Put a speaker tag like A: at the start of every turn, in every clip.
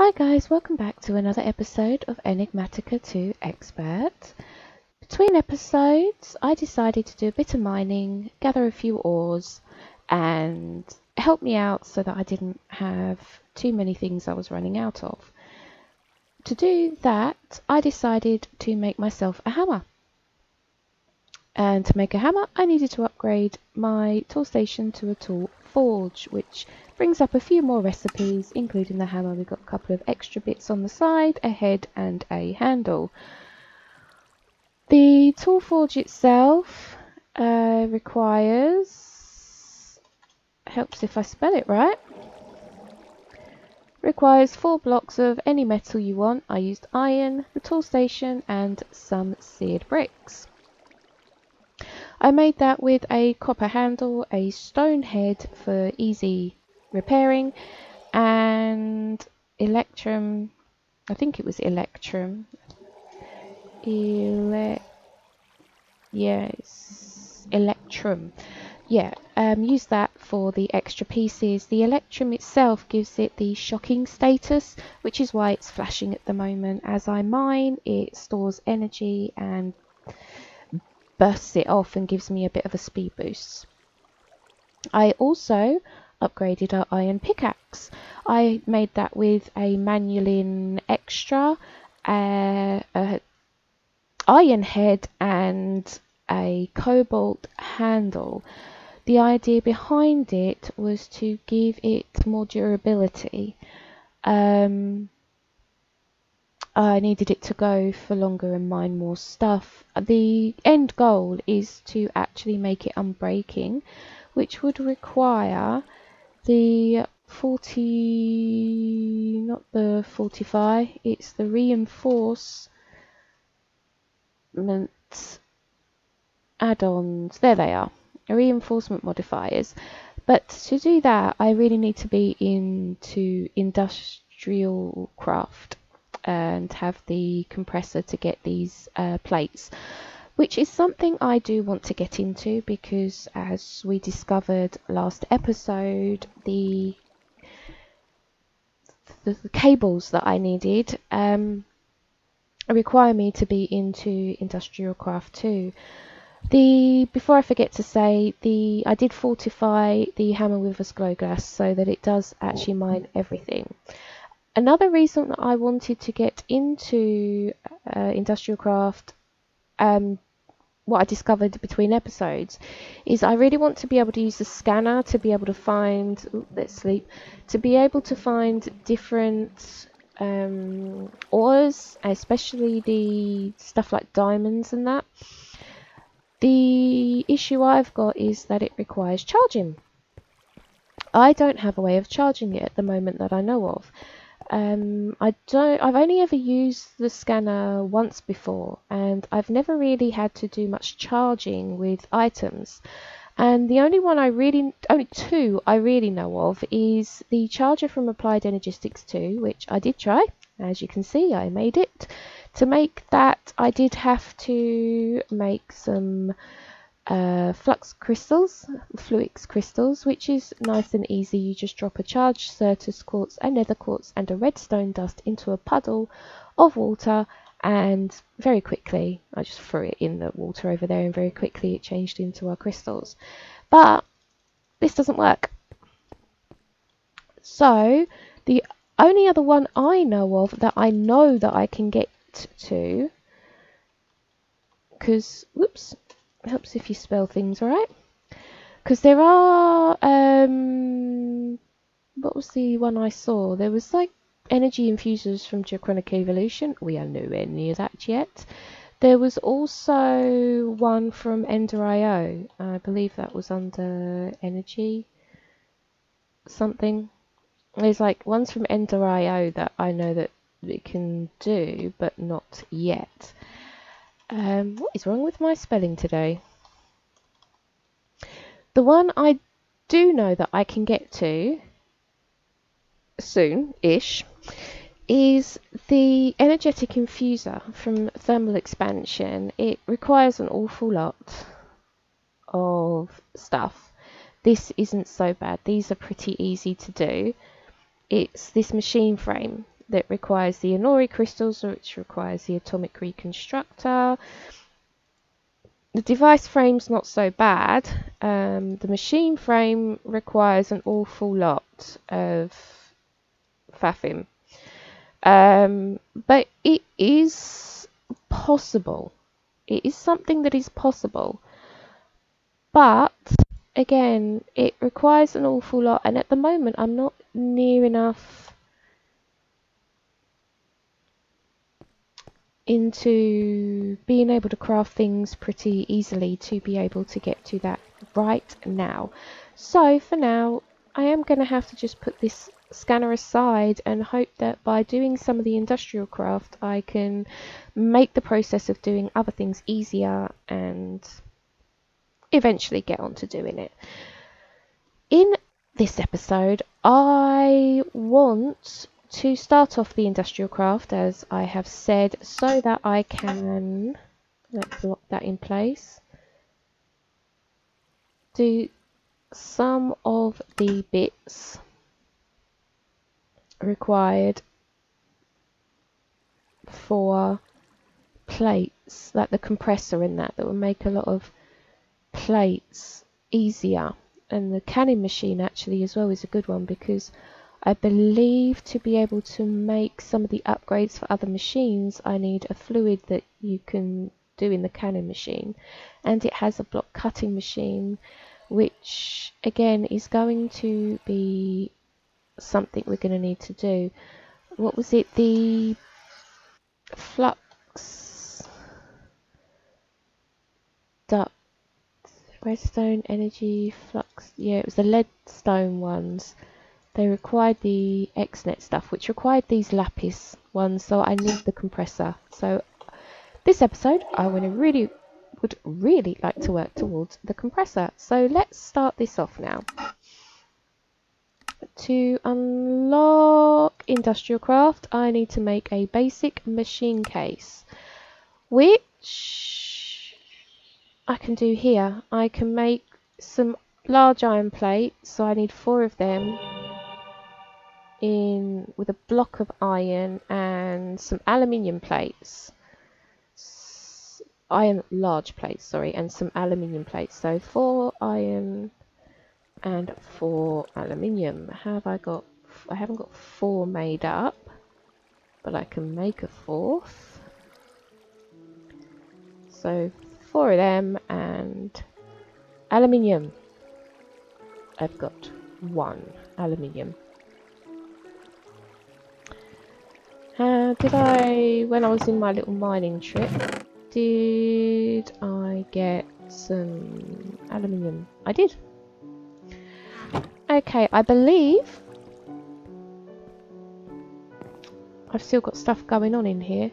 A: Hi guys, welcome back to another episode of Enigmatica 2 Expert. Between episodes, I decided to do a bit of mining, gather a few ores, and help me out so that I didn't have too many things I was running out of. To do that, I decided to make myself a hammer. And to make a hammer, I needed to upgrade my tool station to a tool forge, which brings up a few more recipes, including the hammer. We've got a couple of extra bits on the side, a head and a handle. The tool forge itself helps if I spell it right, requires 4 blocks of any metal you want. I used iron, the tool station and some seared bricks. I made that with a copper handle, a stone head for easy repairing, and electrum. I think it was electrum. Yes, electrum. Yeah, use that for the extra pieces. The electrum itself gives it the shocking status, which is why it's flashing at the moment. As I mine, it stores energy and bursts it off and gives me a bit of a speed boost. I also upgraded our iron pickaxe. I made that with a Manulin extra, a iron head and a cobalt handle. The idea behind it was to give it more durability. I needed it to go for longer and mine more stuff. The end goal is to actually make it unbreaking, which would require the 40, not the 45, it's the reinforcement add-ons. There they are, reinforcement modifiers. But to do that, I really need to be into industrial craft and have the compressor to get these plates, which is something I do want to get into because, as we discovered last episode, the cables that I needed require me to be into industrial craft too. Before I forget to say, I did fortify the hammer with a glow glass so that it does actually mine everything. Another reason that I wanted to get into industrial craft, what I discovered between episodes, is I really want to be able to use the scanner to be able to find, to be able to find different ores, especially the stuff like diamonds and that. The issue I've got is that it requires charging. I don't have a way of charging it at the moment that I know of. I've only ever used the scanner once before, and I've never really had to do much charging with items. And the only two I really know of is the charger from Applied Energistics 2, which I did try. As you can see, I made it. To make that, I did have to make some flux crystals, fluix crystals, which is nice and easy. You just drop a charged Certus quartz, a nether quartz and a redstone dust into a puddle of water, and very quickly I just threw it in the water over there and very quickly it changed into our crystals. But this doesn't work. So the only other one I know of that I know that I can get to, because whoops, helps if you spell things right, because there are what was the one I saw? There was like energy infusers from Geochronic Evolution. We are nowhere near that yet. There was also one from Ender.io. I believe that was under energy something. There's like ones from Ender.io that I know that it can do, but not yet. What is wrong with my spelling today? The one I do know that I can get to soon-ish is the energetic infuser from Thermal Expansion. It requires an awful lot of stuff. This isn't so bad. These are pretty easy to do. It's this machine frame that requires the Inori crystals, which requires the atomic reconstructor. The device frame's not so bad. The machine frame requires an awful lot of faffing. But it is possible. It is something that is possible. But again, it requires an awful lot, and at the moment I'm not near enough into being able to craft things pretty easily to be able to get to that right now. So for now, I am going to have to just put this scanner aside and hope that by doing some of the industrial craft I can make the process of doing other things easier and eventually get on to doing it. In this episode, I want to start off the industrial craft, as I have said, so that I can, let's lock that in place, do some of the bits required for plates, like the compressor and that will make a lot of plates easier. And the canning machine actually as well is a good one, because I believe to be able to make some of the upgrades for other machines I need a fluid that you can do in the canning machine, and it has a block cutting machine, which again is going to be something we're going to need to do. What was it? The flux duct, redstone energy flux, yeah, it was the leadstone ones. They required the XNet stuff, which required these lapis ones, so I need the compressor. So this episode I would really like to work towards the compressor. So let's start this off now. To unlock industrial craft, I need to make a basic machine case, which I can do here. I can make some large iron plates, so I need 4 of them in with a block of iron and some aluminium plates, large plates, sorry, and some aluminium plates. So 4 iron and 4 aluminium. Have I got? I haven't got 4 made up, but I can make a 4th. So 4 of them and aluminium. I've got 1 aluminium. Did I, when I was in my little mining trip, did I get some aluminium? I did. Okay, I believe I've still got stuff going on in here.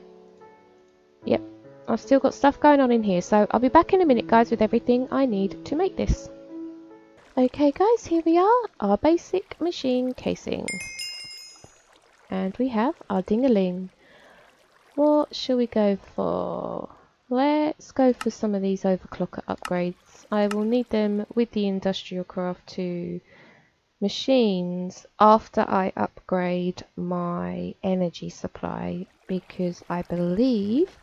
A: Yep, I've still got stuff going on in here, so I'll be back in a minute, guys, with everything I need to make this. Okay guys, here we are, our basic machine casing. And we have our ding-a-ling. What shall we go for? Let's go for some of these overclocker upgrades. I will need them with the industrial craft 2 machines after I upgrade my energy supply, because I believe,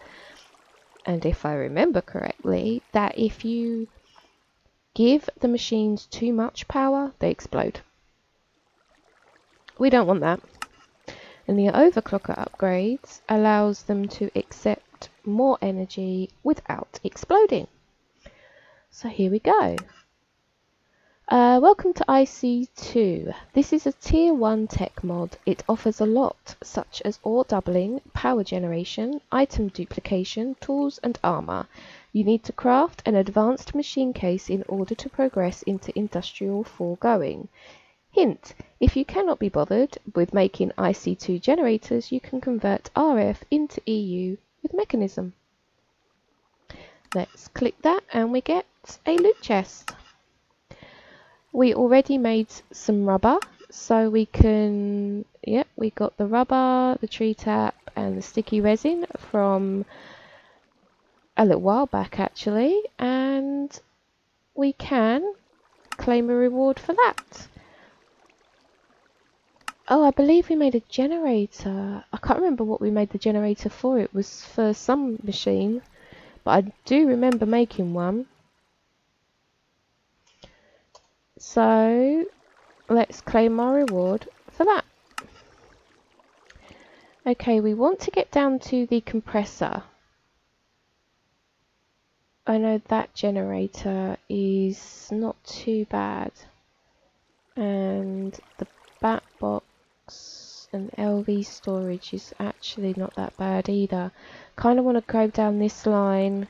A: and if I remember correctly, that if you give the machines too much power, they explode. We don't want that. And the overclocker upgrades allows them to accept more energy without exploding. So here we go. Welcome to Ic2. This is a tier 1 tech mod. It offers a lot, such as ore doubling, power generation, item duplication, tools and armor. You need to craft an advanced machine case in order to progress into industrial foregoing. Hint, if you cannot be bothered with making Ic2 generators, you can convert RF into EU with mechanism. Let's click that and we get a loot chest. We already made some rubber, so we can, yep, we got the rubber, the tree tap and the sticky resin from a little while back actually, and we can claim a reward for that. Oh, I believe we made a generator. I can't remember what we made the generator for. It was for some machine, but I do remember making one. So let's claim our reward for that. Okay, we want to get down to the compressor. I know that generator is not too bad. And the bat box and LV storage is actually not that bad either. Kind of want to go down this line.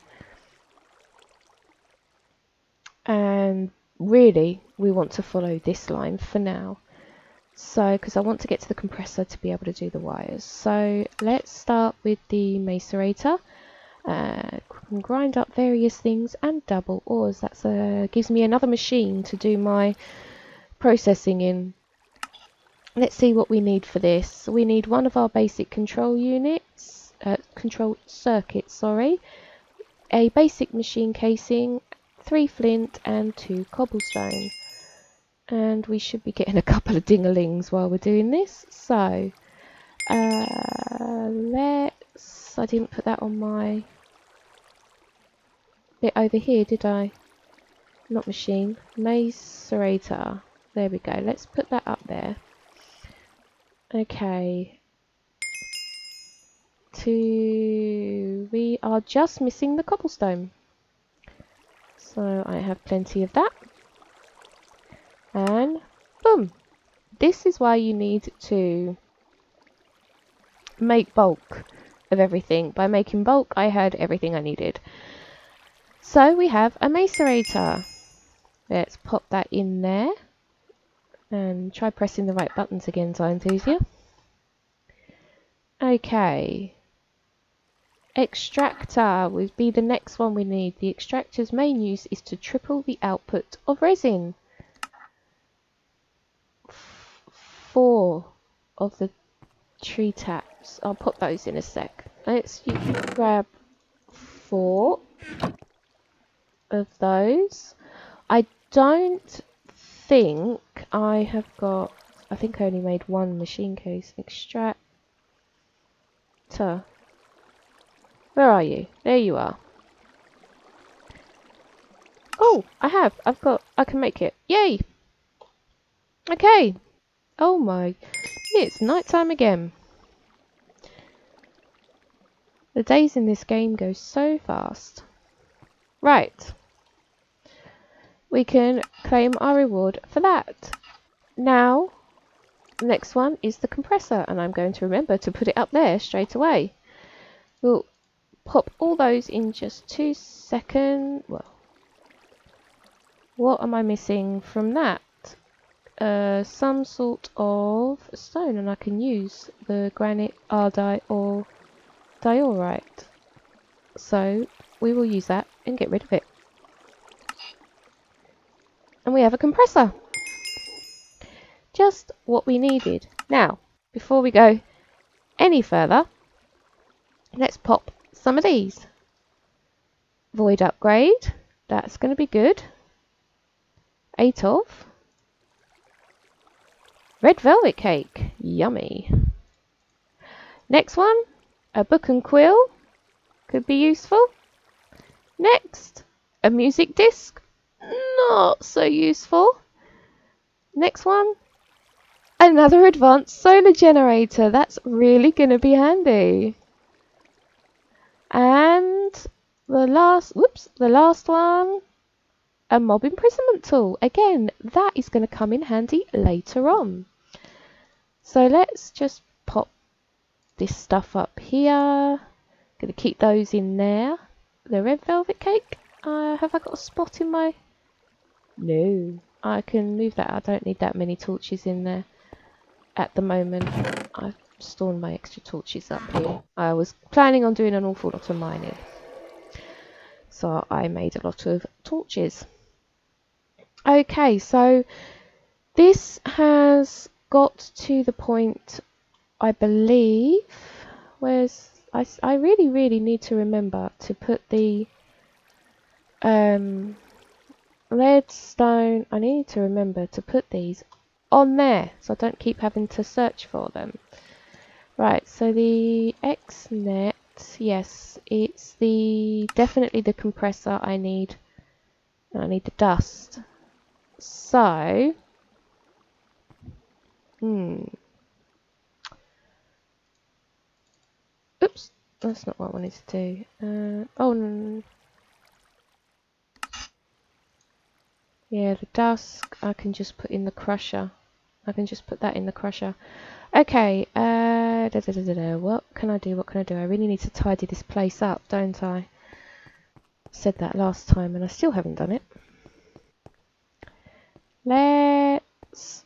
A: And really, we want to follow this line for now. So, because I want to get to the compressor to be able to do the wires. So, let's start with the Macerator. Can grind up various things and double ores. That gives me another machine to do my processing in. Let's see what we need for this. We need one of our basic control units, control circuits, sorry, a basic machine casing, 3 flint and 2 cobblestone. And we should be getting a couple of dingalings while we're doing this. So, I didn't put that on my bit over here, did I? Not machine, Macerator. There we go, let's put that up there. Okay. We are just missing the cobblestone. So I have plenty of that. And boom! This is why you need to make bulk of everything. By making bulk, I had everything I needed. So we have a Macerator. Let's pop that in there. And try pressing the right buttons again, Science Easier. Okay. Extractor would be the next one we need. The extractor's main use is to triple the output of resin. 4 of the tree taps. I'll put those in a sec. Let's grab 4 of those. I don't think I have got... I think I only made 1 machine case. Extractor. Where are you? There you are. Oh, I can make it. Yay! Okay. Oh my, it's night time again. The days in this game go so fast. Right. We can claim our reward for that. Now, the next one is the compressor, and I'm going to remember to put it up there straight away. We'll pop all those in just 2 seconds. Well, what am I missing from that? Some sort of stone, and I can use the granite, ardite or diorite. So we will use that and get rid of it. And we have a compressor. Just what we needed. Now, before we go any further, let's pop some of these. Void upgrade, that's going to be good. 8 of. Red velvet cake, yummy. Next one, a book and quill, could be useful. Next, a music disc, not so useful. Next one, another advanced solar generator, that's really going to be handy. And the last one, a mob imprisonment tool. Again, that is going to come in handy later on. So let's just pop this stuff up here. Going to keep those in there. The red velvet cake. Have I got a spot in my... No. I can move that. I don't need that many torches in there at the moment. I've stored my extra torches up here. I was planning on doing an awful lot of mining, so I made a lot of torches. Okay, so this has got to the point, I believe, where's... I really need to remember to put the leadstone. I need to remember to put these on there, so I don't keep having to search for them. Right, so the XNet, yes, it's definitely the compressor I need, and I need the dust. So, oops, that's not what I wanted to do. Oh, no. Yeah, the dust I can just put in the crusher. I can just put that in the crusher. Okay, what can I do? What can I do? I really need to tidy this place up, don't I? Said that last time and I still haven't done it. Let's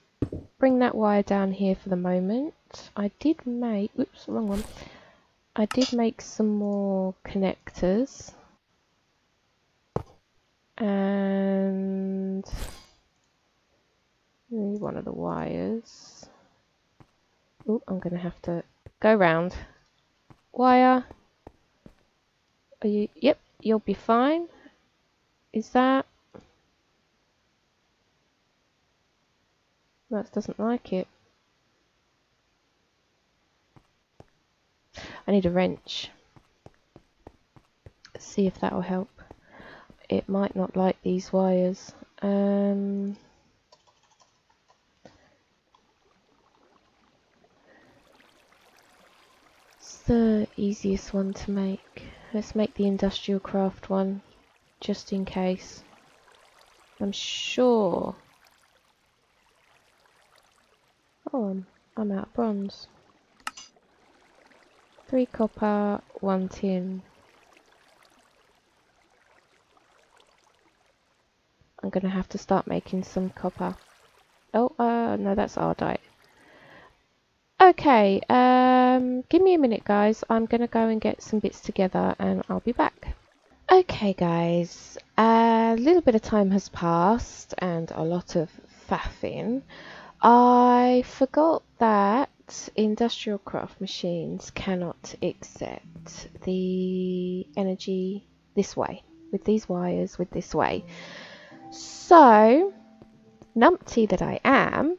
A: bring that wire down here for the moment. I did make, oops, wrong one. I did make some more connectors. And one of the wires. Oh, I'm going to have to go round. Wire. Are you? Yep, you'll be fine. Is that? That doesn't like it. I need a wrench. Let's see if that will help. It might not like these wires. It's the easiest one to make. Let's make the industrial craft one, just in case. I'm sure. Oh, I'm out of bronze. 3 copper, 1 tin. I'm gonna have to start making some copper. Oh, no, that's Ardite. Okay, give me a minute, guys. I'm gonna go and get some bits together and I'll be back. Okay, guys, a little bit of time has passed and a lot of faffing. I forgot that industrial craft machines cannot accept the energy this way, with these wires, with this way. So, numpty that I am,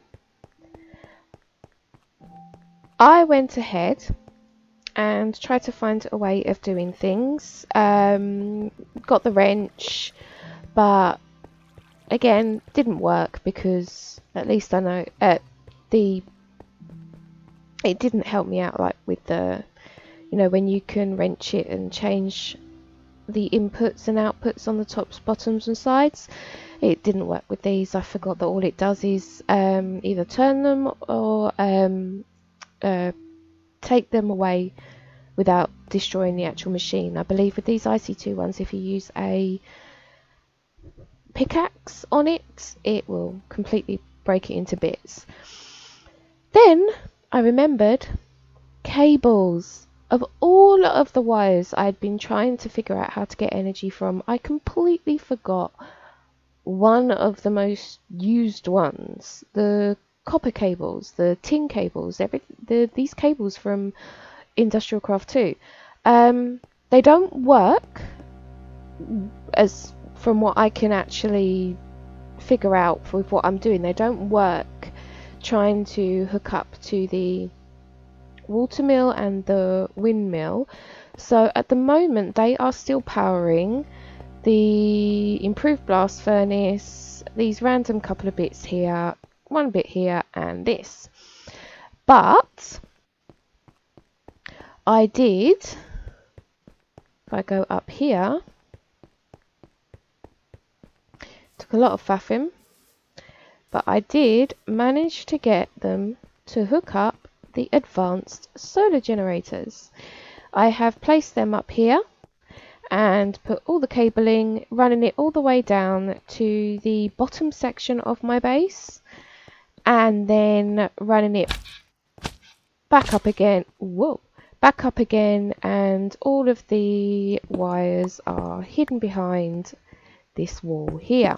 A: I went ahead and tried to find a way of doing things. Got the wrench, but again, didn't work because at least I know it didn't help me out, like with the, you know, when you can wrench it and change the inputs and outputs on the tops, bottoms and sides. It didn't work with these. I forgot that all it does is either turn them or take them away without destroying the actual machine. I believe with these Ic2 ones, if you use a pickaxe on it, it will completely break it into bits. Then I remembered cables. Of all of the wires I'd been trying to figure out how to get energy from, I completely forgot one of the most used ones. The copper cables, the tin cables, these cables from Industrial Craft 2. They don't work, as from what I can actually figure out with what I'm doing. They don't work trying to hook up to the water mill and the windmill. So at the moment they are still powering the improved blast furnace, these random couple of bits here, one bit here and this. But I did, if I go up here, took a lot of faffing, but I did manage to get them to hook up the advanced solar generators. I have placed them up here and put all the cabling, running it all the way down to the bottom section of my base, and then running it back up again. Whoa! Back up again, and all of the wires are hidden behind this wall here.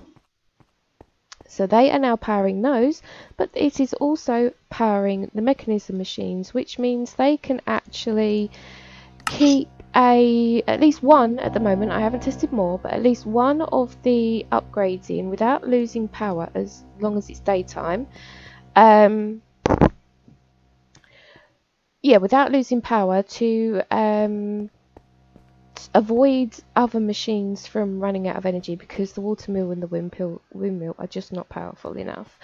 A: So they are now powering those, but it is also powering the mechanism machines, which means they can actually keep at least one at the moment. I haven't tested more, but at least one of the upgrades in without losing power as long as it's daytime. Yeah, without losing power to avoid other machines from running out of energy, because the water mill and the windmill are just not powerful enough.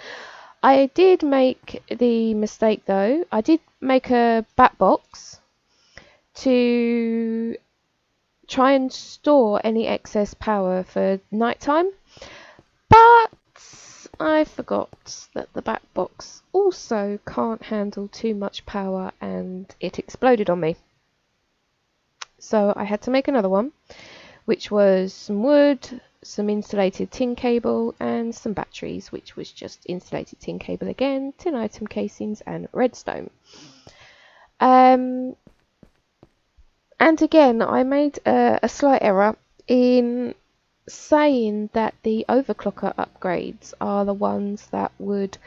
A: I did make the mistake though. I did make a bat box to try and store any excess power for nighttime, but I forgot that the bat box also can't handle too much power and it exploded on me. So I had to make another one, which was some wood, some insulated tin cable and some batteries, which was just insulated tin cable again, tin item casings and redstone. And again, I made a slight error in saying that the overclocker upgrades are the ones that would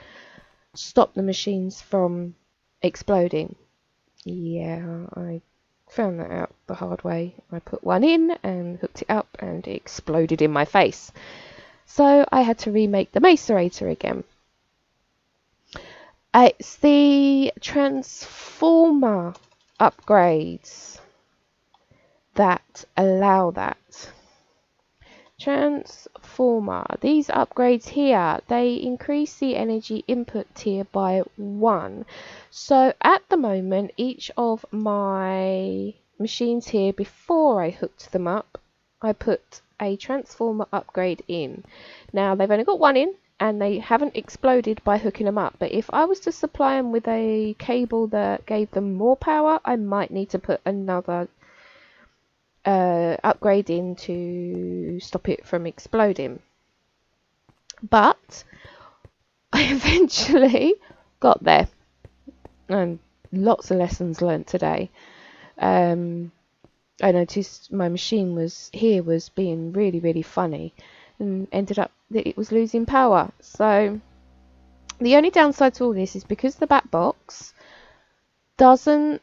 A: stop the machines from exploding. Yeah, I found that out the hard way. I put one in and hooked it up and it exploded in my face. So I had to remake the Macerator again. It's the transformer upgrades that allow that. Transformer. These upgrades here, they increase the energy input tier by 1. So at the moment, each of my machines here, before I hooked them up, I put a transformer upgrade in. Now they've only got one in and they haven't exploded by hooking them up, but if I was to supply them with a cable that gave them more power, I might need to put another upgrade in to stop it from exploding. But I eventually got there, and lots of lessons learnt today. I noticed my machine was being really funny and ended up that it was losing power. So the only downside to all this is because the bat box can't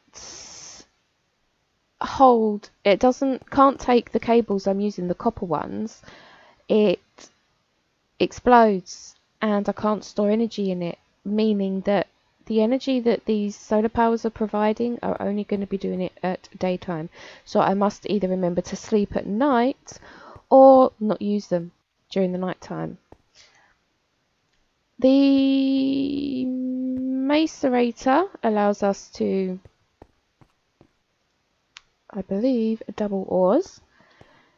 A: take the cables I'm using, the copper ones. It explodes and I can't store energy in it, meaning that the energy that these solar powers are providing are only going to be doing it at daytime. So I must either remember to sleep at night or not use them during the night time. The Macerator allows us to, I believe, double ores,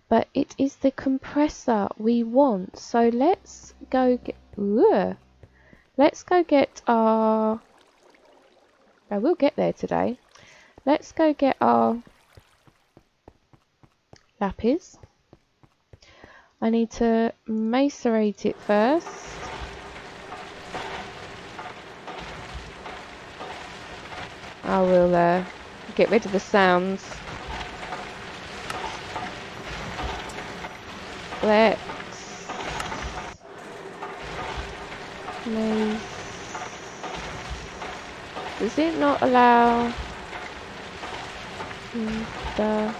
A: but it is the compressor we want. So let's go get our, I will get there today. Let's go get our lapis. I need to macerate it first. I will get rid of the sounds. Let's does it not allow the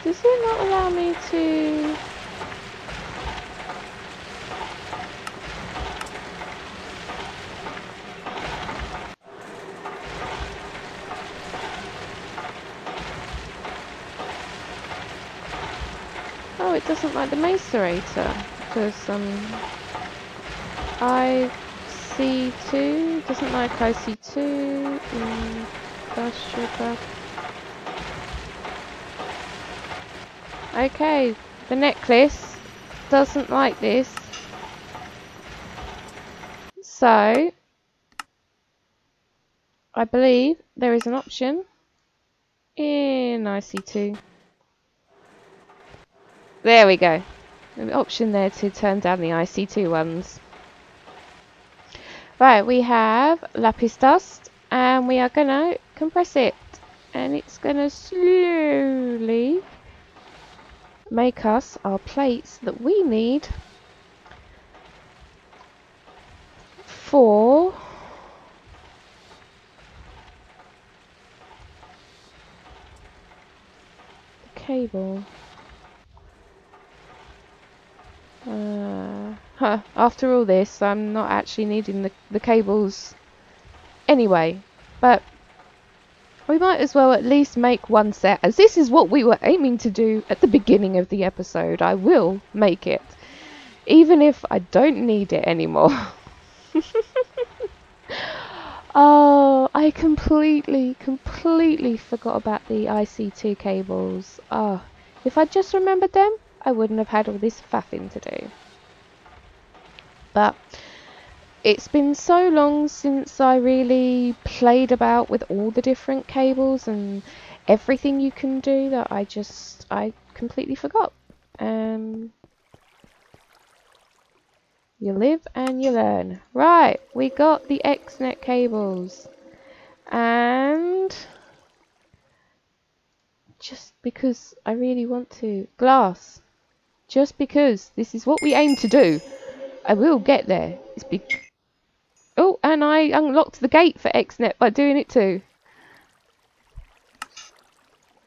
A: does it not allow me to oh, it doesn't like the Macerator because IC2 doesn't like IC2 industrial craft. Okay, the necklace doesn't like this, so I believe there is an option in IC2. There we go. An option there to turn down the IC2 ones. Right, we have lapis dust and we are gonna compress it, and it's gonna slowly make us our plates that we need for cable. After all this, I'm not actually needing the cables anyway, but we might as well at least make one set, as this is what we were aiming to do at the beginning of the episode. I will make it, even if I don't need it anymore. Oh, I completely forgot about the Ic2 cables. Oh, if I just remembered them, I wouldn't have had all this faffing to do. But it's been so long since I really played about with all the different cables and everything you can do that I completely forgot. You live and you learn. Right, we got the Ethernet cables. And just because I really want to, glass. Just because this is what we aim to do, I will get there. Oh, and I unlocked the gate for Ethernet by doing it too.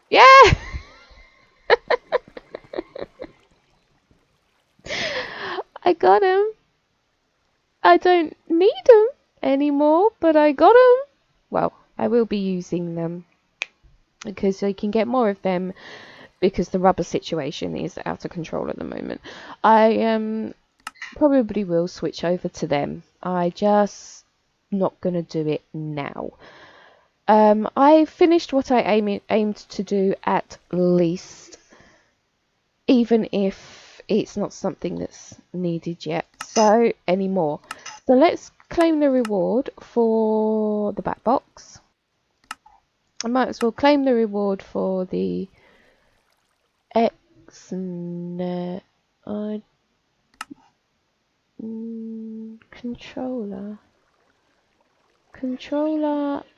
A: Yeah! I got him. I don't need them anymore, but I got them. Well, I will be using them because I can get more of them because the rubber situation is out of control at the moment. I probably will switch over to them. I just not gonna do it now. I finished what I aimed to do at least, even if it's not something that's needed yet anymore. So let's claim the reward for the back box. I might as well claim the reward for the Ethernet controller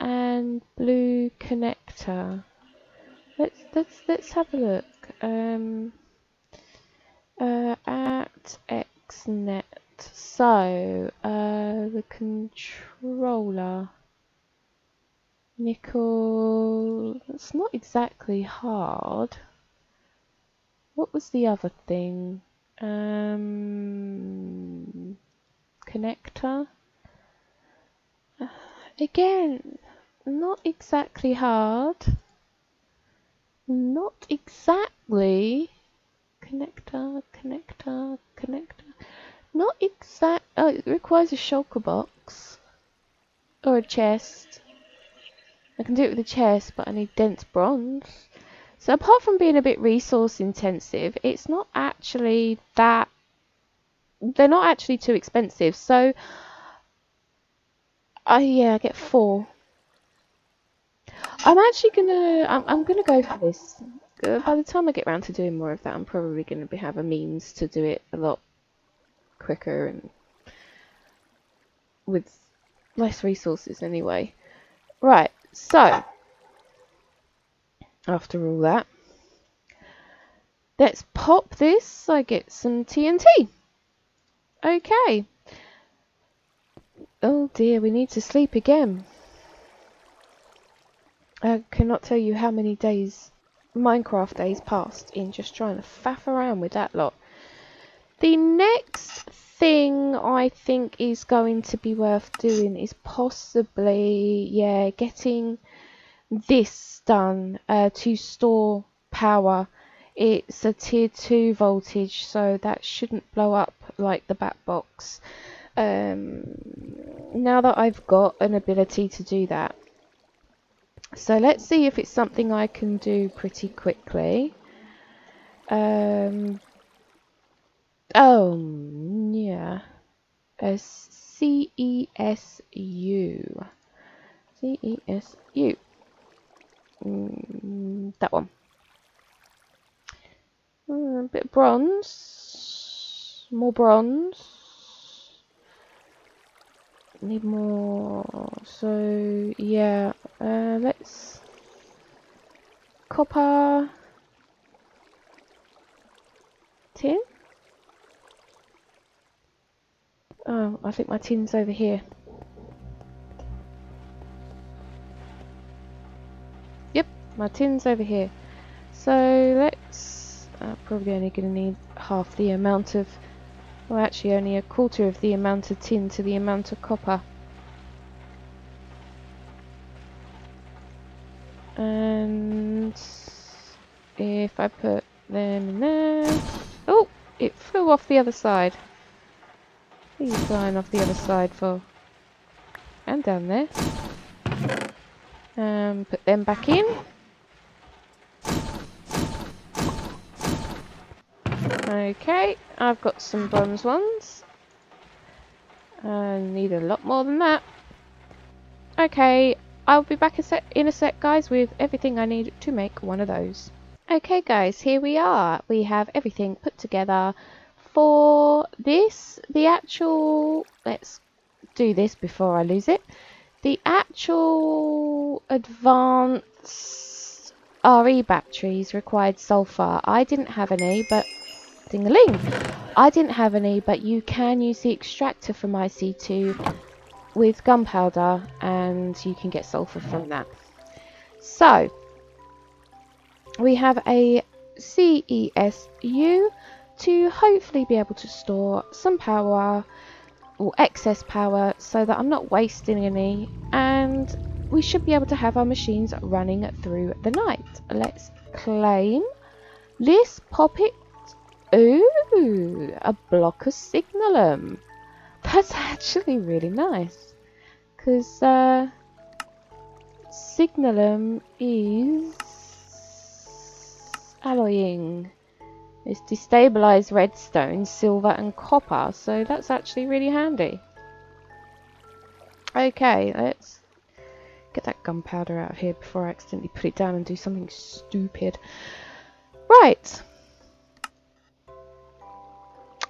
A: and blue connector. Let's have a look. At Ethernet. So the controller, nickel. That's not exactly hard. What was the other thing? Connector. Again, not exactly hard. Not exactly. Connector. Not exact. Oh, it requires a shulker box. Or a chest. I can do it with a chest, but I need dense bronze. So apart from being a bit resource intensive, it's not actually that... They're not actually too expensive. So, yeah, I get 4. I'm actually gonna... I'm gonna go for this. By the time I get around to doing more of that, I'm probably going to have a means to do it a lot quicker and with less resources anyway. Right, so after all that, let's pop this so I get some TNT. Okay. Oh dear, we need to sleep again. I cannot tell you how many days, Minecraft days passed in just trying to faff around with that lot. The next thing I think is going to be worth doing is possibly, yeah, getting this done to store power. It's a tier 2 voltage, so that shouldn't blow up like the back box. Now that I've got an ability to do that. So let's see if it's something I can do pretty quickly. Oh, yeah. CESU. CESU. That one. A bit of bronze. More bronze. Need more. So, yeah. Let's... Copper. Tin? Oh, I think my tin's over here. Yep, my tin's over here. So let's probably only going to need half the amount of, well actually only a quarter of the amount of tin to the amount of copper. And if I put them in there, oh, it flew off the other side. What are you flying off the other side for? And down there. Put them back in. Okay, I've got some bronze ones. I need a lot more than that. Okay, I'll be back in a sec, guys, with everything I need to make one of those. Okay, guys, here we are. We have everything put together for this. The actual... Let's do this before I lose it. The actual advanced RE batteries required sulfur. I didn't have any, but... Ding-a-ling! I didn't have any, but you can use the extractor from Ic2 with gunpowder, and you can get sulfur from that. So, we have a CESU to hopefully be able to store some power, or excess power, so that I'm not wasting any, and we should be able to have our machines running through the night. Let's claim this, pop it. Ooh, a block of signalum. That's actually really nice, because signalum is alloying. It's destabilized redstone, silver and copper, so that's actually really handy. Okay, let's get that gunpowder out of here before I accidentally put it down and do something stupid. Right.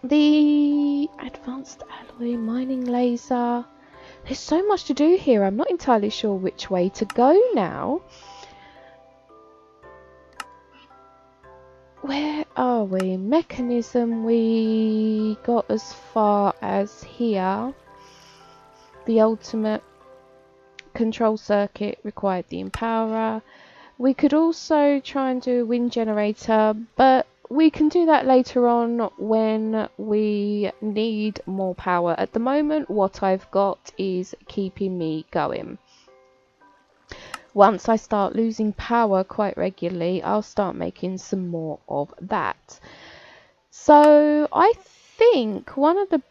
A: The advanced alloy mining laser. There's so much to do here. I'm not entirely sure which way to go now. Where are we? Mechanism, we got as far as here. The ultimate control circuit required the empowerer. We could also try and do a wind generator, but we can do that later on when we need more power. At the moment, what I've got is keeping me going. Once I start losing power quite regularly, I'll start making some more of that. So I think one of the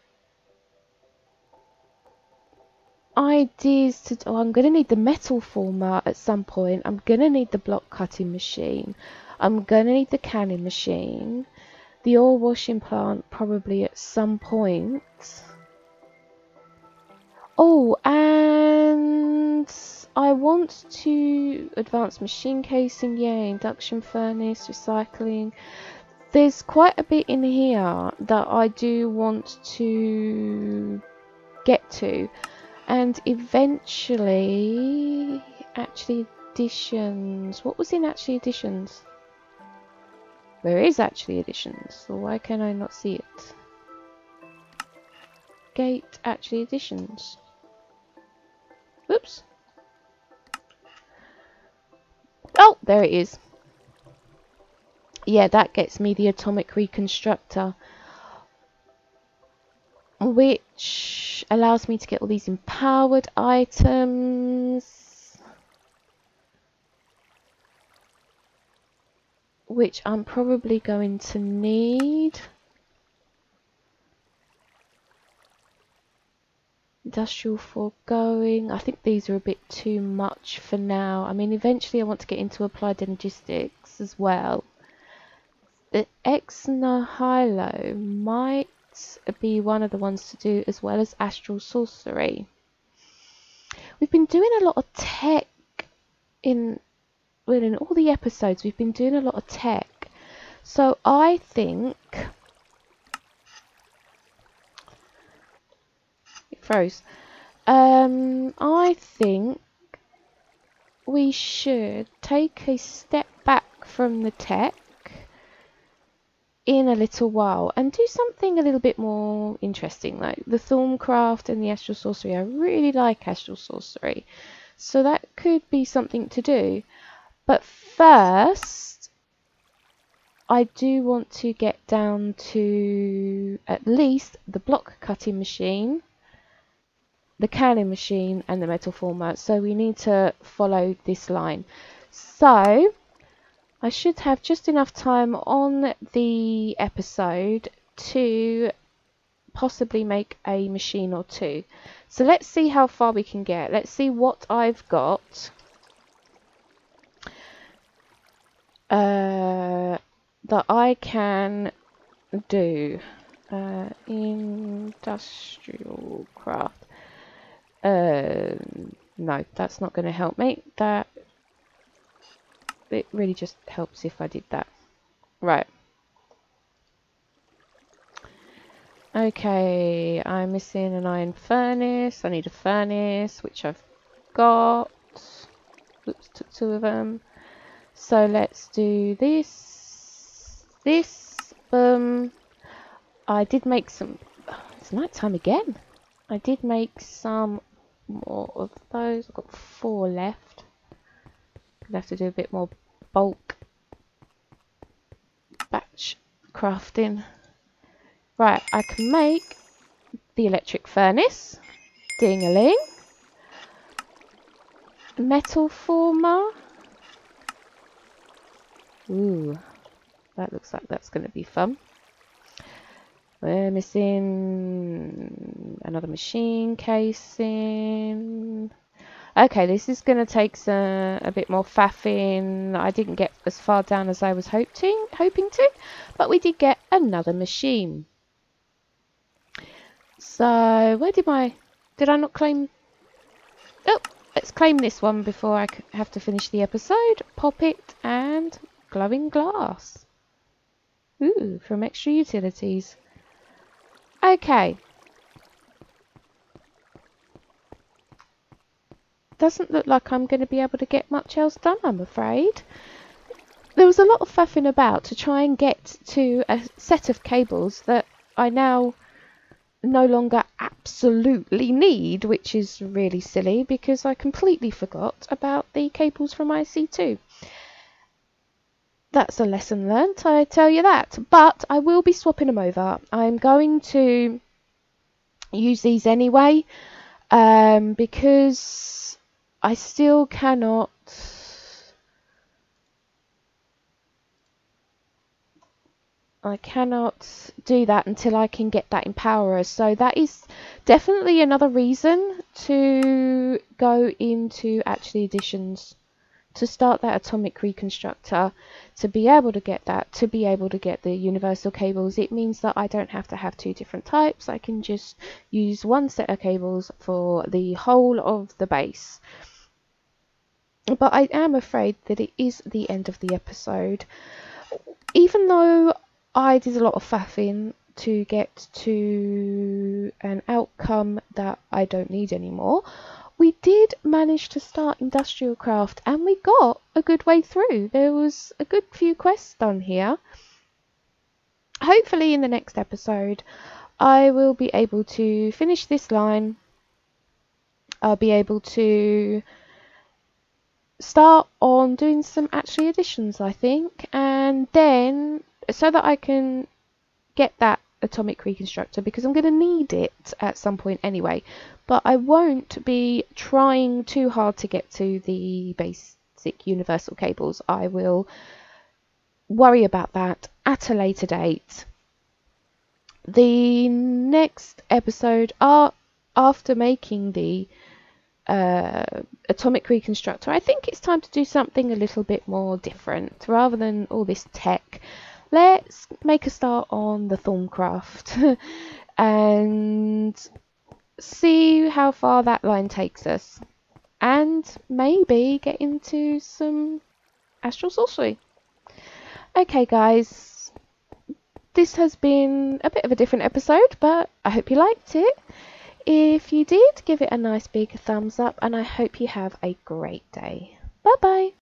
A: ideas to... Oh, I'm going to need the metal former at some point. I'm going to need the block cutting machine. I'm going to need the canning machine. The ore washing plant probably at some point. Oh, and I want to advance machine casing, yeah, induction furnace, recycling. There's quite a bit in here that I do want to get to. And eventually, actually additions. What was in actually additions? Where is actually additions? So why can I not see it? Gate actually additions. Whoops. Oh, there it is. Yeah, that gets me the atomic reconstructor, which allows me to get all these empowered items, which I'm probably going to need. Industrial foregoing. I think these are a bit too much for now. I mean, eventually I want to get into applied energistics as well. The Exnihilo might be one of the ones to do, as well as astral sorcery. We've been doing a lot of tech in all the episodes. We've been doing a lot of tech, so I think it froze. I think we should take a step back from the tech in a little while and do something a little bit more interesting, like the Thorncraft and the astral sorcery. I really like astral sorcery, so that could be something to do. But first, I do want to get down to at least the block cutting machine, the canning machine, and the metal former. So we need to follow this line. So I should have just enough time on the episode to possibly make a machine or two. So let's see how far we can get. Let's see what I've got that I can do. Industrial craft. No, that's not going to help me. It really just helps if I did that. Right. Okay, I'm missing an iron furnace. I need a furnace, which I've got. Oops, took two of them. So let's do this. I did make some... Oh, it's night time again. I did make some more of those. I've got 4 left. Gonna have to do a bit more bulk batch crafting. Right, I can make the electric furnace. Ding-a-ling. Metal former. Ooh, that looks like that's going to be fun. We're missing another machine casing. Okay, this is going to take a bit more faffing. I didn't get as far down as I was hoping to, but we did get another machine. So, where did I not claim? Oh, let's claim this one before I have to finish the episode. Pop it and glowing glass. Ooh, from extra utilities. Okay. Doesn't look like I'm going to be able to get much else done, I'm afraid. There was a lot of faffing about to try and get to a set of cables that I now no longer absolutely need, which is really silly because I completely forgot about the cables from Ic2. That's a lesson learnt, I tell you that. But I will be swapping them over. I'm going to use these anyway because I still cannot do that until I can get that Empowerer. So that is definitely another reason to go into actually additions, to start that atomic reconstructor, to be able to get that, to be able to get the universal cables. It means that I don't have to have 2 different types. I can just use one set of cables for the whole of the base. But I am afraid that it is the end of the episode. Even though I did a lot of faffing to get to an outcome that I don't need anymore, we did manage to start Industrial Craft and we got a good way through. There was a good few quests done here. Hopefully in the next episode I will be able to finish this line. I'll be able to start on doing some actually additions, I think, and then so that I can get that atomic reconstructor, because I'm going to need it at some point anyway, but I won't be trying too hard to get to the basic universal cables. I will worry about that at a later date. The next episode, after making the atomic reconstructor, I think it's time to do something a little bit more different. Rather than all this tech, let's make a start on the Thorncraft and see how far that line takes us, and maybe get into some astral sorcery. Okay guys, this has been a bit of a different episode, but I hope you liked it. If you did, give it a nice big thumbs up, and I hope you have a great day. Bye bye.